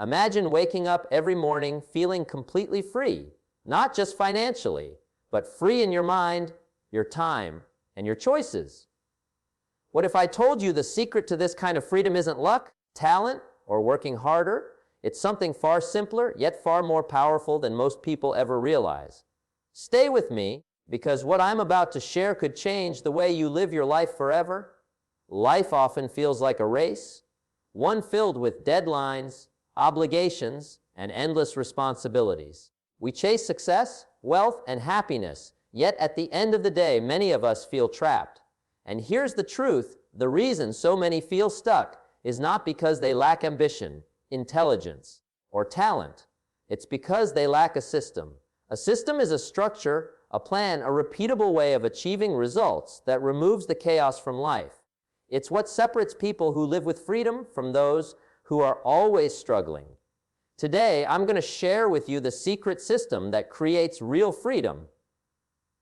Imagine waking up every morning feeling completely free, not just financially, but free in your mind, your time, and your choices. What if I told you the secret to this kind of freedom isn't luck, talent, or working harder? It's something far simpler, yet far more powerful than most people ever realize. Stay with me, because what I'm about to share could change the way you live your life forever. Life often feels like a race, one filled with deadlines, obligations, and endless responsibilities. We chase success, wealth, and happiness, yet at the end of the day, many of us feel trapped. And here's the truth: the reason so many feel stuck is not because they lack ambition, intelligence, or talent. It's because they lack a system. A system is a structure, a plan, a repeatable way of achieving results that removes the chaos from life. It's what separates people who live with freedom from those who are always struggling. Today, I'm going to share with you the secret system that creates real freedom.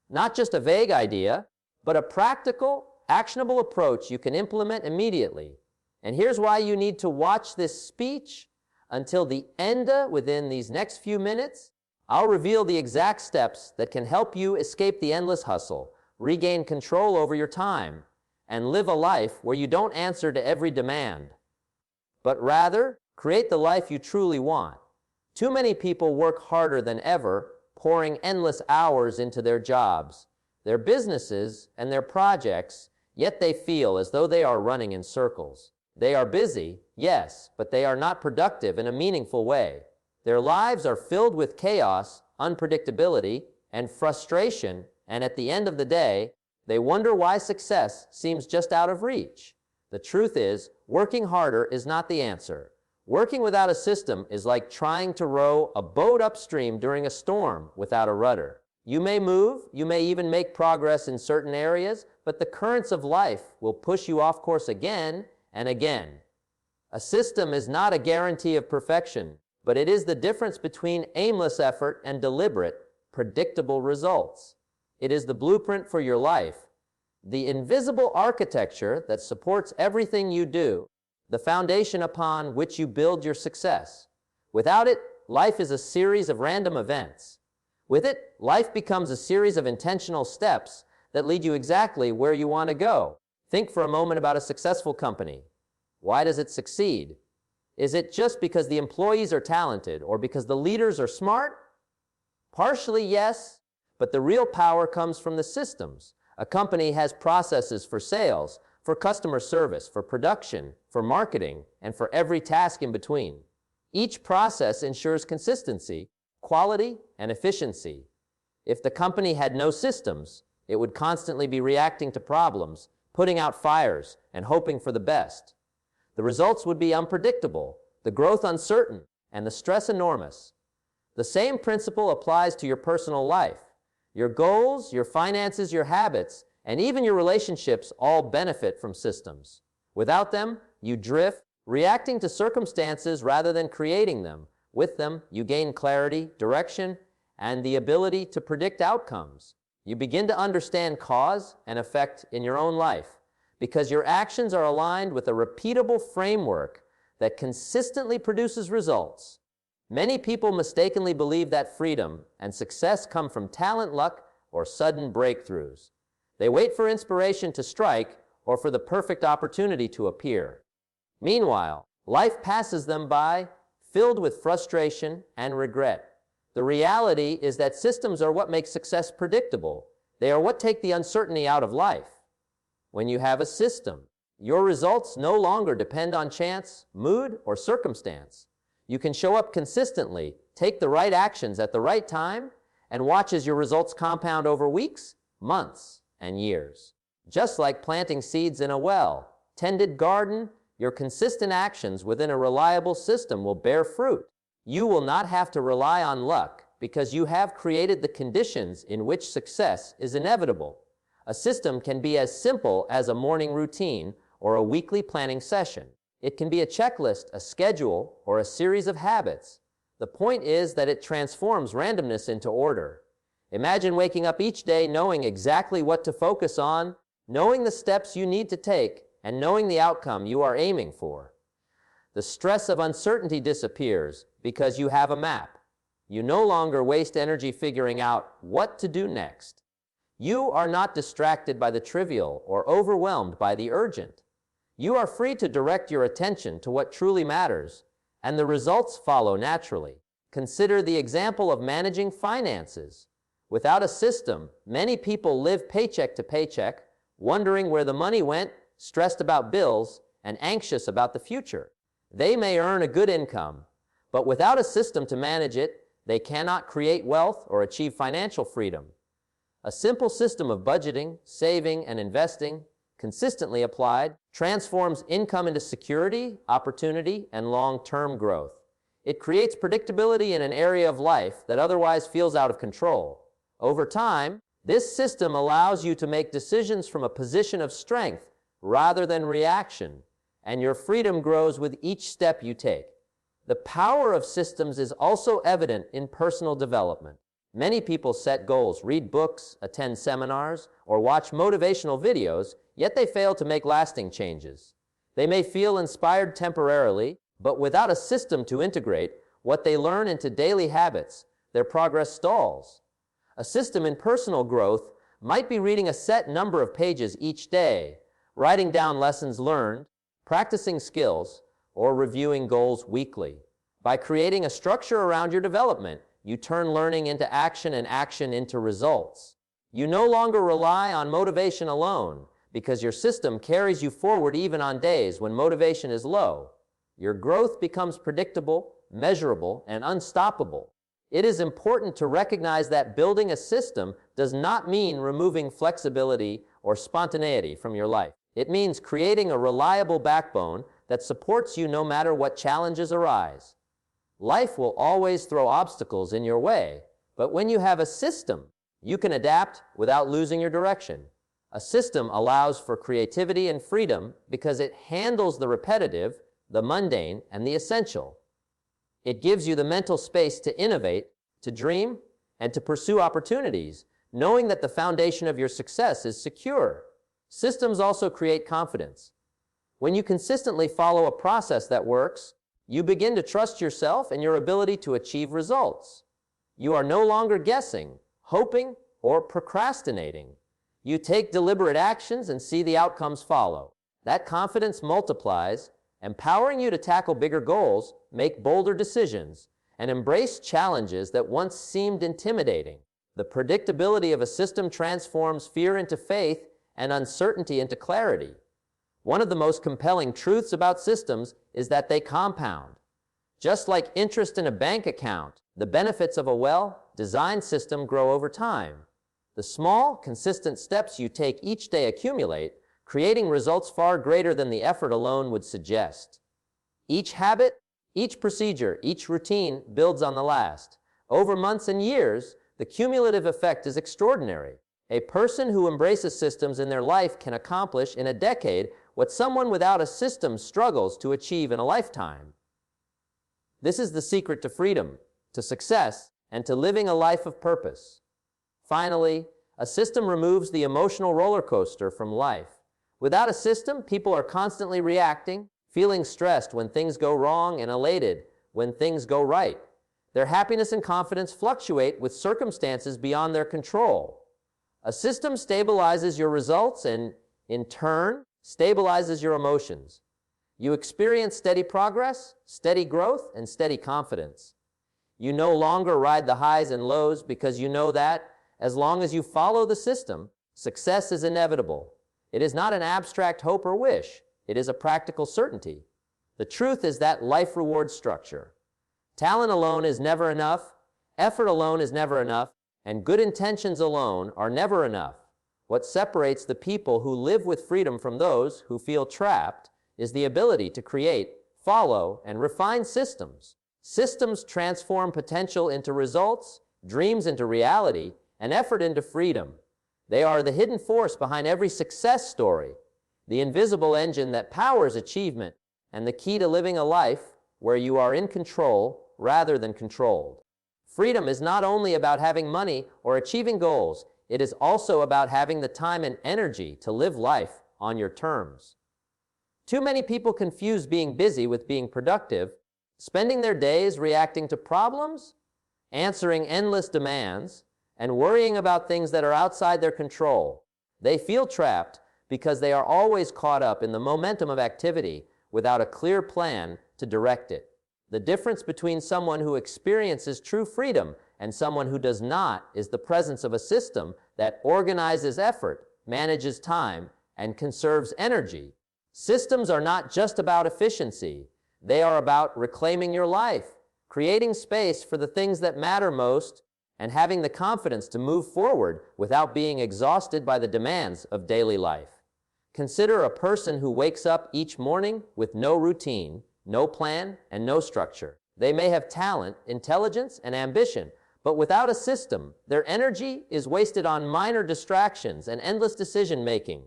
Not just a vague idea, but a practical, actionable approach you can implement immediately. And here's why you need to watch this speech until the end. Within these next few minutes, I'll reveal the exact steps that can help you escape the endless hustle, regain control over your time, and live a life where you don't answer to every demand, but rather create the life you truly want. Too many people work harder than ever, pouring endless hours into their jobs, their businesses, and their projects, yet they feel as though they are running in circles. They are busy, yes, but they are not productive in a meaningful way. Their lives are filled with chaos, unpredictability, and frustration, and at the end of the day, they wonder why success seems just out of reach. The truth is, working harder is not the answer. Working without a system is like trying to row a boat upstream during a storm without a rudder. You may move, you may even make progress in certain areas, but the currents of life will push you off course again and again. A system is not a guarantee of perfection, but it is the difference between aimless effort and deliberate, predictable results. It is the blueprint for your life, the invisible architecture that supports everything you do, the foundation upon which you build your success. Without it, life is a series of random events. With it, life becomes a series of intentional steps that lead you exactly where you want to go. Think for a moment about a successful company. Why does it succeed? Is it just because the employees are talented or because the leaders are smart? Partially, yes, but the real power comes from the systems. A company has processes for sales, for customer service, for production, for marketing, and for every task in between. Each process ensures consistency, quality, and efficiency. If the company had no systems, it would constantly be reacting to problems, putting out fires, and hoping for the best. The results would be unpredictable, the growth uncertain, and the stress enormous. The same principle applies to your personal life. Your goals, your finances, your habits, and even your relationships all benefit from systems. Without them, you drift, reacting to circumstances rather than creating them. With them, you gain clarity, direction, and the ability to predict outcomes. You begin to understand cause and effect in your own life because your actions are aligned with a repeatable framework that consistently produces results. Many people mistakenly believe that freedom and success come from talent, luck, or sudden breakthroughs. They wait for inspiration to strike or for the perfect opportunity to appear. Meanwhile, life passes them by, filled with frustration and regret. The reality is that systems are what make success predictable. They are what take the uncertainty out of life. When you have a system, your results no longer depend on chance, mood, or circumstance. You can show up consistently, take the right actions at the right time, and watch as your results compound over weeks, months, and years. Just like planting seeds in a well-tended garden, your consistent actions within a reliable system will bear fruit. You will not have to rely on luck because you have created the conditions in which success is inevitable. A system can be as simple as a morning routine or a weekly planning session. It can be a checklist, a schedule, or a series of habits. The point is that it transforms randomness into order. Imagine waking up each day knowing exactly what to focus on, knowing the steps you need to take, and knowing the outcome you are aiming for. The stress of uncertainty disappears because you have a map. You no longer waste energy figuring out what to do next. You are not distracted by the trivial or overwhelmed by the urgent. You are free to direct your attention to what truly matters, and the results follow naturally. Consider the example of managing finances. Without a system, many people live paycheck to paycheck, wondering where the money went, stressed about bills, and anxious about the future. They may earn a good income, but without a system to manage it, they cannot create wealth or achieve financial freedom. A simple system of budgeting, saving, and investing, consistently applied, transforms income into security, opportunity, and long-term growth. It creates predictability in an area of life that otherwise feels out of control. Over time, this system allows you to make decisions from a position of strength rather than reaction, and your freedom grows with each step you take. The power of systems is also evident in personal development. Many people set goals, read books, attend seminars, or watch motivational videos, yet they fail to make lasting changes. They may feel inspired temporarily, but without a system to integrate what they learn into daily habits, their progress stalls. A system in personal growth might be reading a set number of pages each day, writing down lessons learned, practicing skills, or reviewing goals weekly. By creating a structure around your development, you turn learning into action and action into results. You no longer rely on motivation alone because your system carries you forward even on days when motivation is low. Your growth becomes predictable, measurable, and unstoppable. It is important to recognize that building a system does not mean removing flexibility or spontaneity from your life. It means creating a reliable backbone that supports you no matter what challenges arise. Life will always throw obstacles in your way, but when you have a system, you can adapt without losing your direction. A system allows for creativity and freedom because it handles the repetitive, the mundane, and the essential. It gives you the mental space to innovate, to dream, and to pursue opportunities, knowing that the foundation of your success is secure. Systems also create confidence. When you consistently follow a process that works, you begin to trust yourself and your ability to achieve results. You are no longer guessing, hoping, or procrastinating. You take deliberate actions and see the outcomes follow. That confidence multiplies, empowering you to tackle bigger goals, make bolder decisions, and embrace challenges that once seemed intimidating. The predictability of a system transforms fear into faith and uncertainty into clarity. One of the most compelling truths about systems is that they compound. Just like interest in a bank account, the benefits of a well-designed system grow over time. The small, consistent steps you take each day accumulate, creating results far greater than the effort alone would suggest. Each habit, each procedure, each routine builds on the last. Over months and years, the cumulative effect is extraordinary. A person who embraces systems in their life can accomplish in a decade what someone without a system struggles to achieve in a lifetime. This is the secret to freedom, to success, and to living a life of purpose. Finally, a system removes the emotional roller coaster from life. Without a system, people are constantly reacting, feeling stressed when things go wrong and elated when things go right. Their happiness and confidence fluctuate with circumstances beyond their control. A system stabilizes your results and, in turn, stabilizes your emotions. You experience steady progress, steady growth, and steady confidence. You no longer ride the highs and lows because you know that, as long as you follow the system, success is inevitable. It is not an abstract hope or wish. It is a practical certainty. The truth is that life rewards structure. Talent alone is never enough, effort alone is never enough, and good intentions alone are never enough. What separates the people who live with freedom from those who feel trapped is the ability to create, follow, and refine systems. Systems transform potential into results, dreams into reality, and effort into freedom. They are the hidden force behind every success story, the invisible engine that powers achievement, and the key to living a life where you are in control rather than controlled. Freedom is not only about having money or achieving goals, it is also about having the time and energy to live life on your terms. Too many people confuse being busy with being productive, spending their days reacting to problems, answering endless demands, and worrying about things that are outside their control. They feel trapped because they are always caught up in the momentum of activity without a clear plan to direct it. The difference between someone who experiences true freedom and someone who does not is the presence of a system that organizes effort, manages time, and conserves energy. Systems are not just about efficiency. They are about reclaiming your life, creating space for the things that matter most, and having the confidence to move forward without being exhausted by the demands of daily life. Consider a person who wakes up each morning with no routine, no plan, and no structure. They may have talent, intelligence, and ambition, but without a system, their energy is wasted on minor distractions and endless decision-making.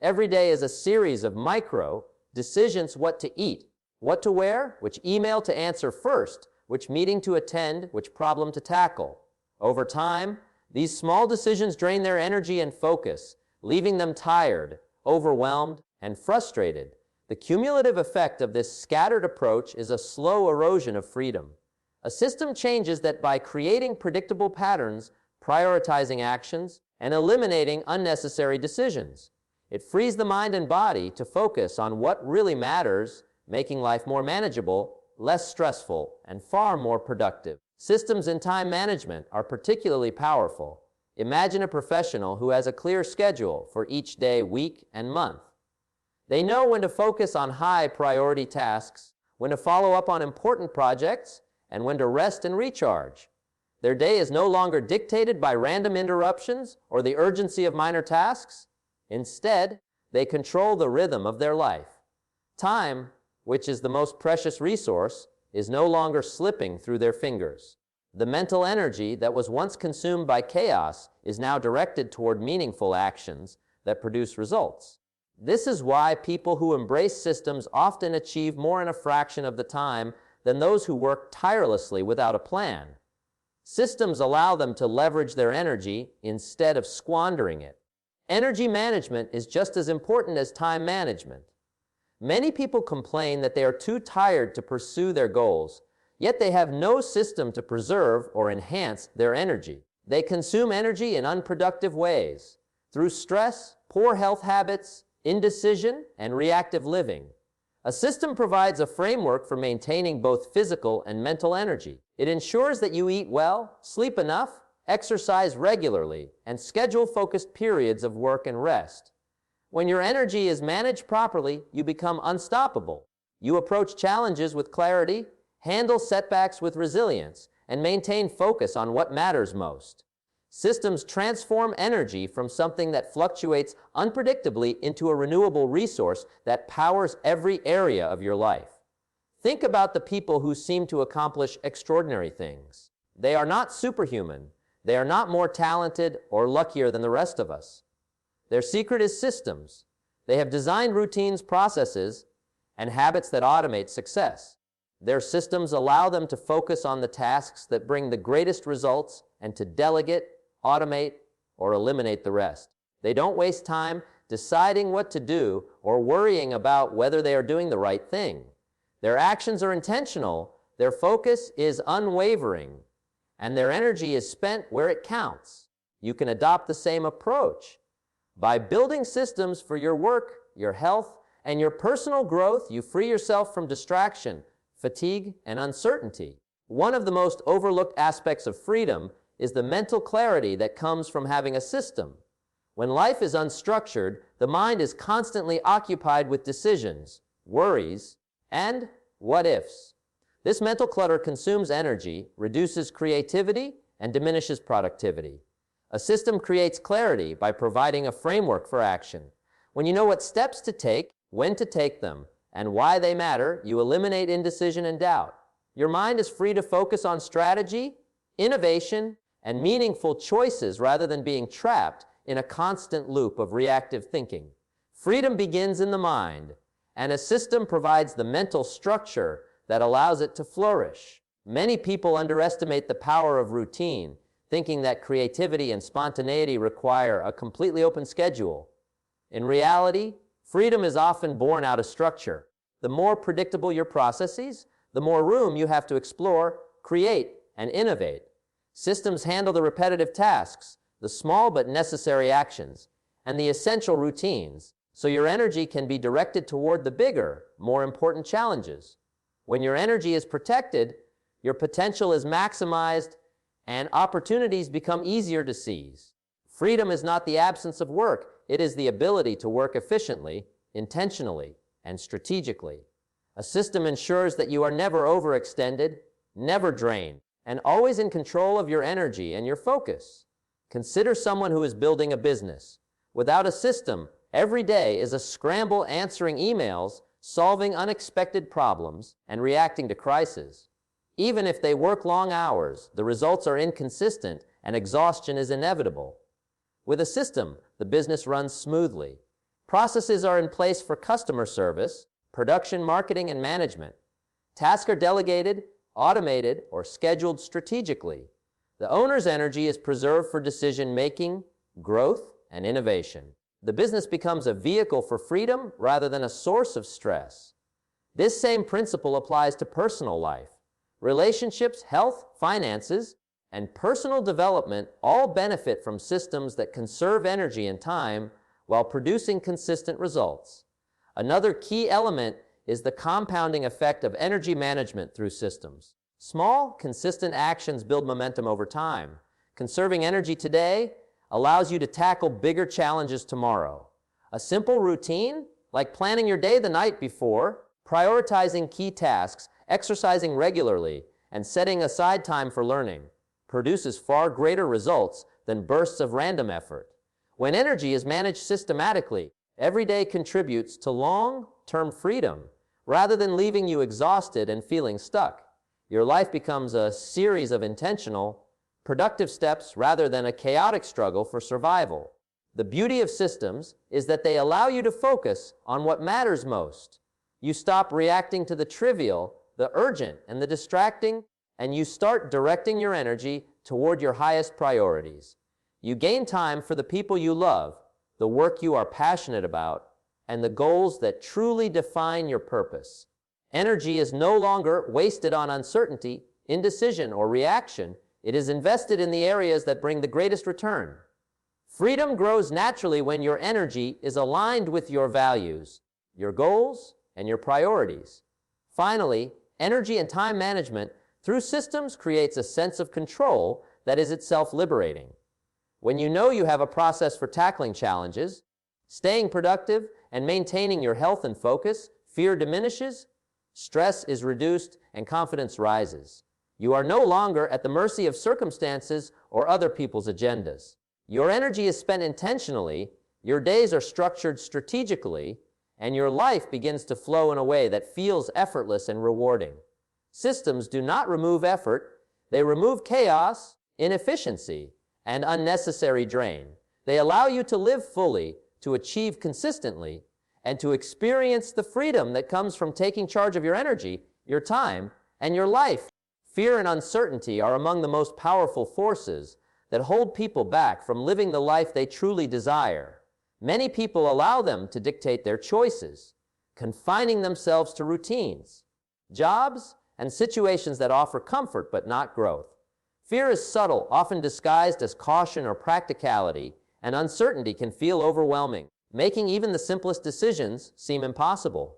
Every day is a series of micro decisions: what to eat, what to wear, which email to answer first, which meeting to attend, which problem to tackle. Over time, these small decisions drain their energy and focus, leaving them tired, overwhelmed, and frustrated. The cumulative effect of this scattered approach is a slow erosion of freedom. A system changes that by creating predictable patterns, prioritizing actions, and eliminating unnecessary decisions. It frees the mind and body to focus on what really matters, making life more manageable, less stressful, and far more productive. Systems in time management are particularly powerful. Imagine a professional who has a clear schedule for each day, week, and month. They know when to focus on high-priority tasks, when to follow up on important projects, and when to rest and recharge. Their day is no longer dictated by random interruptions or the urgency of minor tasks. Instead, they control the rhythm of their life. Time, which is the most precious resource, is no longer slipping through their fingers. The mental energy that was once consumed by chaos is now directed toward meaningful actions that produce results. This is why people who embrace systems often achieve more in a fraction of the time than those who work tirelessly without a plan. Systems allow them to leverage their energy instead of squandering it. Energy management is just as important as time management. Many people complain that they are too tired to pursue their goals, yet they have no system to preserve or enhance their energy. They consume energy in unproductive ways, through stress, poor health habits, indecision, and reactive living. A system provides a framework for maintaining both physical and mental energy. It ensures that you eat well, sleep enough, exercise regularly, and schedule focused periods of work and rest. When your energy is managed properly, you become unstoppable. You approach challenges with clarity, handle setbacks with resilience, and maintain focus on what matters most. Systems transform energy from something that fluctuates unpredictably into a renewable resource that powers every area of your life. Think about the people who seem to accomplish extraordinary things. They are not superhuman. They are not more talented or luckier than the rest of us. Their secret is systems. They have designed routines, processes, and habits that automate success. Their systems allow them to focus on the tasks that bring the greatest results and to delegate, automate, or eliminate the rest. They don't waste time deciding what to do or worrying about whether they are doing the right thing. Their actions are intentional, their focus is unwavering, and their energy is spent where it counts. You can adopt the same approach. By building systems for your work, your health, and your personal growth, you free yourself from distraction, fatigue, and uncertainty. One of the most overlooked aspects of freedom is the mental clarity that comes from having a system. When life is unstructured, the mind is constantly occupied with decisions, worries, and what-ifs. This mental clutter consumes energy, reduces creativity, and diminishes productivity. A system creates clarity by providing a framework for action. When you know what steps to take, when to take them, and why they matter, you eliminate indecision and doubt. Your mind is free to focus on strategy, innovation, and meaningful choices rather than being trapped in a constant loop of reactive thinking. Freedom begins in the mind, and a system provides the mental structure that allows it to flourish. Many people underestimate the power of routine, thinking that creativity and spontaneity require a completely open schedule. In reality, Freedom is often born out of structure. The more predictable your processes, the more room you have to explore, create, and innovate. Systems handle the repetitive tasks, the small but necessary actions, and the essential routines, so your energy can be directed toward the bigger, more important challenges. When your energy is protected, your potential is maximized, and opportunities become easier to seize. Freedom is not the absence of work, it is the ability to work efficiently, intentionally, and strategically. A system ensures that you are never overextended, never drained, and always in control of your energy and your focus. Consider someone who is building a business. Without a system, every day is a scramble answering emails, solving unexpected problems, and reacting to crises. Even if they work long hours, the results are inconsistent and exhaustion is inevitable. With a system, the business runs smoothly. Processes are in place for customer service, production, marketing, and management. Tasks are delegated, automated, or scheduled strategically. The owner's energy is preserved for decision-making, growth, and innovation. The business becomes a vehicle for freedom rather than a source of stress. This same principle applies to personal life. Relationships, health, finances, and personal development all benefit from systems that conserve energy and time while producing consistent results. Another key element is the compounding effect of energy management through systems. Small, consistent actions build momentum over time. Conserving energy today allows you to tackle bigger challenges tomorrow. A simple routine, like planning your day the night before, prioritizing key tasks, exercising regularly, and setting aside time for learning, produces far greater results than bursts of random effort. When energy is managed systematically, every day contributes to long-term freedom rather than leaving you exhausted and feeling stuck. Your life becomes a series of intentional, productive steps rather than a chaotic struggle for survival. The beauty of systems is that they allow you to focus on what matters most. You stop reacting to the trivial, the urgent, and the distracting, and you start directing your energy toward your highest priorities. You gain time for the people you love, the work you are passionate about, and the goals that truly define your purpose. Energy is no longer wasted on uncertainty, indecision, or reaction. It is invested in the areas that bring the greatest return. Freedom grows naturally when your energy is aligned with your values, your goals, and your priorities. Finally, energy and time management through systems creates a sense of control that is itself liberating. When you know you have a process for tackling challenges, staying productive, and maintaining your health and focus, fear diminishes, stress is reduced, and confidence rises. You are no longer at the mercy of circumstances or other people's agendas. Your energy is spent intentionally, your days are structured strategically, and your life begins to flow in a way that feels effortless and rewarding. Systems do not remove effort, they remove chaos, inefficiency, and unnecessary drain. They allow you to live fully, to achieve consistently, and to experience the freedom that comes from taking charge of your energy, your time, and your life. Fear and uncertainty are among the most powerful forces that hold people back from living the life they truly desire. Many people allow them to dictate their choices, confining themselves to routines, jobs, and situations that offer comfort but not growth. Fear is subtle, often disguised as caution or practicality, and uncertainty can feel overwhelming, making even the simplest decisions seem impossible.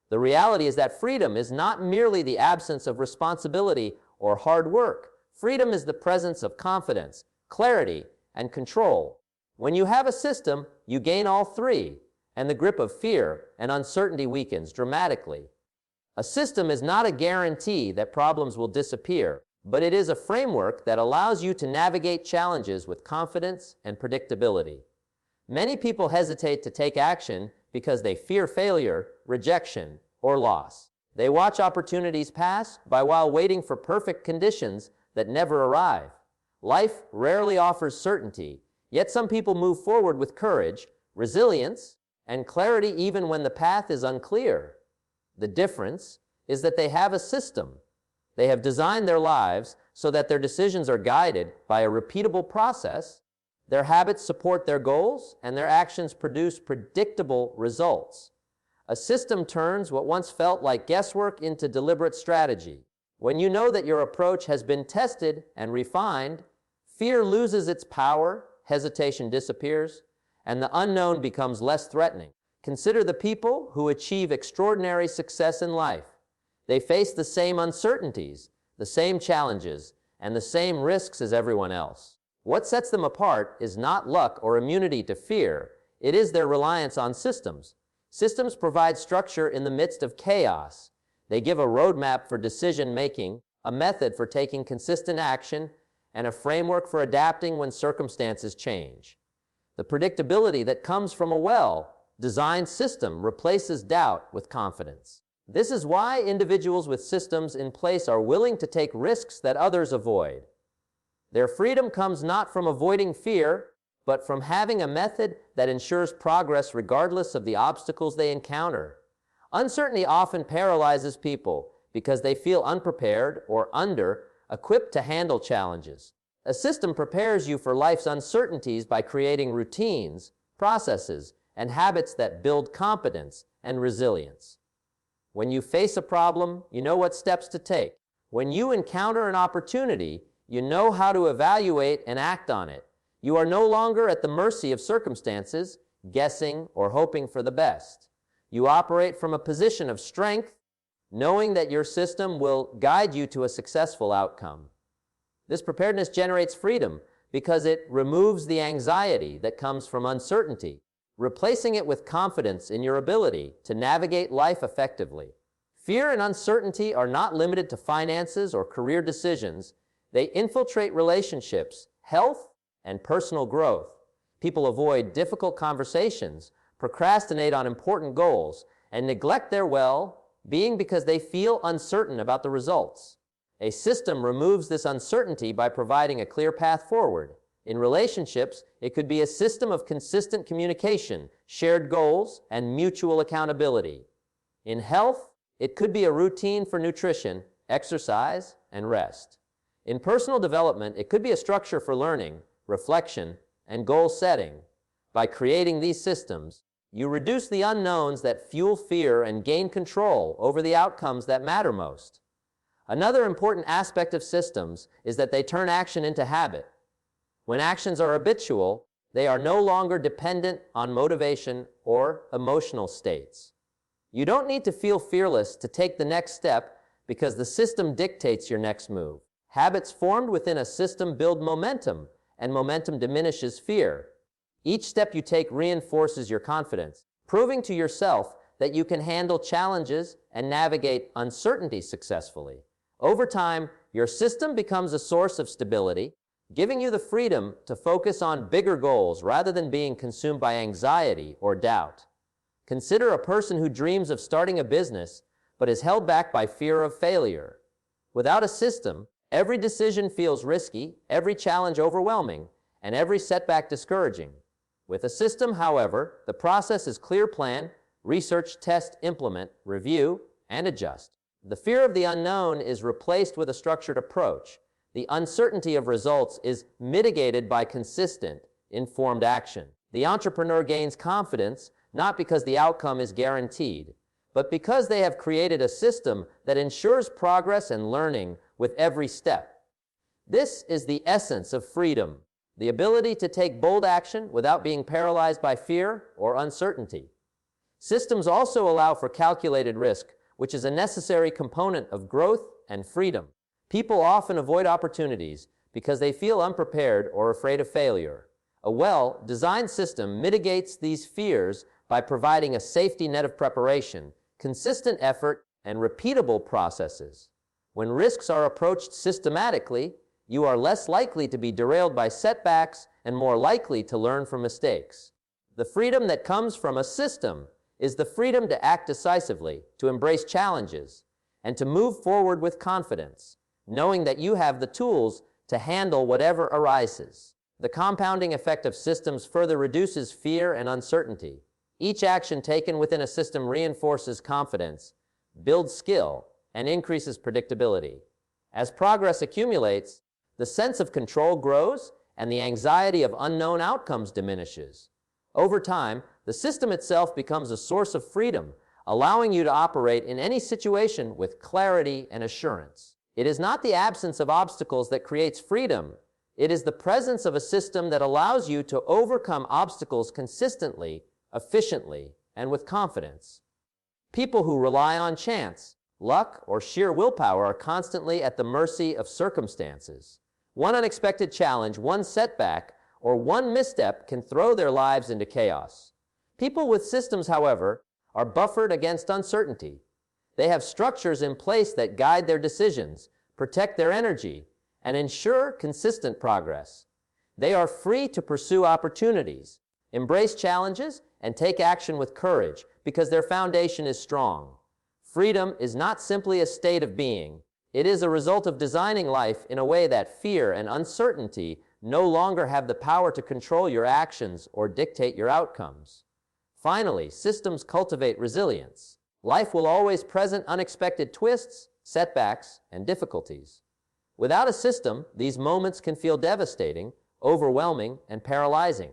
The reality is that freedom is not merely the absence of responsibility or hard work. Freedom is the presence of confidence, clarity, and control. When you have a system, you gain all three, and the grip of fear and uncertainty weakens dramatically. A system is not a guarantee that problems will disappear, but it is a framework that allows you to navigate challenges with confidence and predictability. Many people hesitate to take action because they fear failure, rejection, or loss. They watch opportunities pass by while waiting for perfect conditions that never arrive. Life rarely offers certainty, yet some people move forward with courage, resilience, and clarity even when the path is unclear. The difference is that they have a system. They have designed their lives so that their decisions are guided by a repeatable process, their habits support their goals, and their actions produce predictable results. A system turns what once felt like guesswork into deliberate strategy. When you know that your approach has been tested and refined, fear loses its power, hesitation disappears, and the unknown becomes less threatening. Consider the people who achieve extraordinary success in life. They face the same uncertainties, the same challenges, and the same risks as everyone else. What sets them apart is not luck or immunity to fear. It is their reliance on systems. Systems provide structure in the midst of chaos. They give a roadmap for decision-making, a method for taking consistent action, and a framework for adapting when circumstances change. The predictability that comes from a well-designed system replaces doubt with confidence. This is why individuals with systems in place are willing to take risks that others avoid. Their freedom comes not from avoiding fear, but from having a method that ensures progress regardless of the obstacles they encounter. Uncertainty often paralyzes people because they feel unprepared or under-equipped to handle challenges. A system prepares you for life's uncertainties by creating routines, processes, and habits that build competence and resilience. When you face a problem, you know what steps to take. When you encounter an opportunity, you know how to evaluate and act on it. You are no longer at the mercy of circumstances, guessing or hoping for the best. You operate from a position of strength, knowing that your system will guide you to a successful outcome. This preparedness generates freedom because it removes the anxiety that comes from uncertainty, replacing it with confidence in your ability to navigate life effectively. Fear and uncertainty are not limited to finances or career decisions. They infiltrate relationships, health, and personal growth. People avoid difficult conversations, procrastinate on important goals, and neglect their well-being because they feel uncertain about the results. A system removes this uncertainty by providing a clear path forward. In relationships, it could be a system of consistent communication, shared goals, and mutual accountability. In health, it could be a routine for nutrition, exercise, and rest. In personal development, it could be a structure for learning, reflection, and goal setting. By creating these systems, you reduce the unknowns that fuel fear and gain control over the outcomes that matter most. Another important aspect of systems is that they turn action into habit. When actions are habitual, they are no longer dependent on motivation or emotional states. You don't need to feel fearless to take the next step because the system dictates your next move. Habits formed within a system build momentum, and momentum diminishes fear. Each step you take reinforces your confidence, proving to yourself that you can handle challenges and navigate uncertainty successfully. Over time, your system becomes a source of stability, giving you the freedom to focus on bigger goals rather than being consumed by anxiety or doubt. Consider a person who dreams of starting a business but is held back by fear of failure. Without a system, every decision feels risky, every challenge overwhelming, and every setback discouraging. With a system, however, the process is clear: plan, research, test, implement, review, and adjust. The fear of the unknown is replaced with a structured approach. The uncertainty of results is mitigated by consistent, informed action. The entrepreneur gains confidence not because the outcome is guaranteed, but because they have created a system that ensures progress and learning with every step. This is the essence of freedom, the ability to take bold action without being paralyzed by fear or uncertainty. Systems also allow for calculated risk, which is a necessary component of growth and freedom. People often avoid opportunities because they feel unprepared or afraid of failure. A well-designed system mitigates these fears by providing a safety net of preparation, consistent effort, and repeatable processes. When risks are approached systematically, you are less likely to be derailed by setbacks and more likely to learn from mistakes. The freedom that comes from a system is the freedom to act decisively, to embrace challenges, and to move forward with confidence, knowing that you have the tools to handle whatever arises. The compounding effect of systems further reduces fear and uncertainty. Each action taken within a system reinforces confidence, builds skill, and increases predictability. As progress accumulates, the sense of control grows and the anxiety of unknown outcomes diminishes. Over time, the system itself becomes a source of freedom, allowing you to operate in any situation with clarity and assurance. It is not the absence of obstacles that creates freedom. It is the presence of a system that allows you to overcome obstacles consistently, efficiently, and with confidence. People who rely on chance, luck, or sheer willpower are constantly at the mercy of circumstances. One unexpected challenge, one setback, or one misstep can throw their lives into chaos. People with systems, however, are buffered against uncertainty. They have structures in place that guide their decisions, protect their energy, and ensure consistent progress. They are free to pursue opportunities, embrace challenges, and take action with courage because their foundation is strong. Freedom is not simply a state of being. It is a result of designing life in a way that fear and uncertainty no longer have the power to control your actions or dictate your outcomes. Finally, systems cultivate resilience. Life will always present unexpected twists, setbacks, and difficulties. Without a system, these moments can feel devastating, overwhelming, and paralyzing.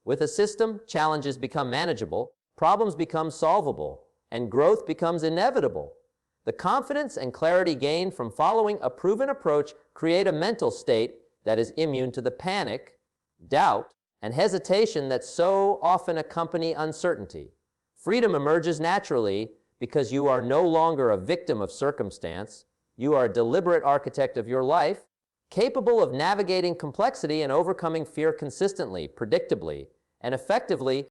With a system, challenges become manageable, problems become solvable, and growth becomes inevitable. The confidence and clarity gained from following a proven approach create a mental state that is immune to the panic, doubt, and hesitation that so often accompany uncertainty. Freedom emerges naturally because you are no longer a victim of circumstance. You are a deliberate architect of your life, capable of navigating complexity and overcoming fear consistently, predictably, and effectively